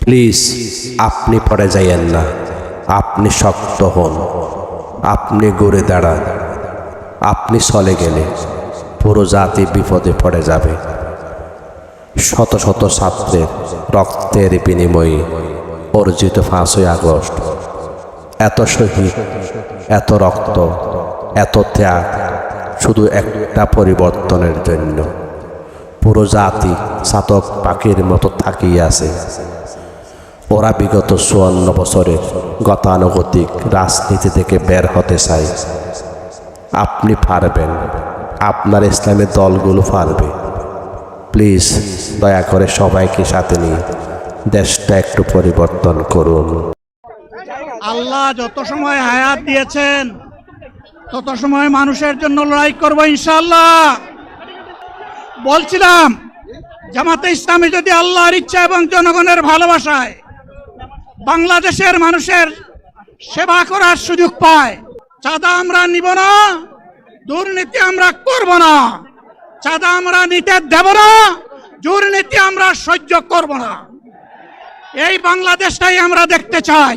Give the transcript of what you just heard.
Please আপনি পড়ে যাইয়েন না, আপনি শক্ত হন, আপনি ঘুরে দাঁড়ান। আপনি চলে গেলে পুরো জাতি বিপদে পড়ে যাবে। শত শত ছাত্রের রক্তের বিনিময়ে অর্জিত 5ই আগস্ট, এত শহীদ, এত রক্ত, এত ত্যাগ শুধু একটা পরিবর্তনের জন্য। পুরো জাতি চাতক পাখির মতো তাকিয়ে আছে। ওরা বিগত 54 বছরের গতানুগতিক রাজনীতি থেকে বের হতে চায়। আপনি পারবেন, আপনার ইসলামের দলগুলো পারবে। প্লিজ দয়া করে সবাইকে সাথে নিয়ে দেশটা একটু পরিবর্তন করুন। আল্লাহ যত সময় হায়াত দিয়েছেন তত সময় মানুষের জন্য লড়াই করব ইনশাআল্লাহ। বলছিলাম জামাতে ইসলামী যদি আল্লাহর ইচ্ছা এবং জনগণের ভালোবাসায় বাংলাদেশের মানুষের সেবা করার সুযোগ পায়, চাঁদা আমরা নিব না, দুর্নীতি আমরা করব না, চাঁদা আমরা নিতে দেব না, দুর্নীতি আমরা সহ্য করব না। এই বাংলাদেশটাই আমরা দেখতে চাই।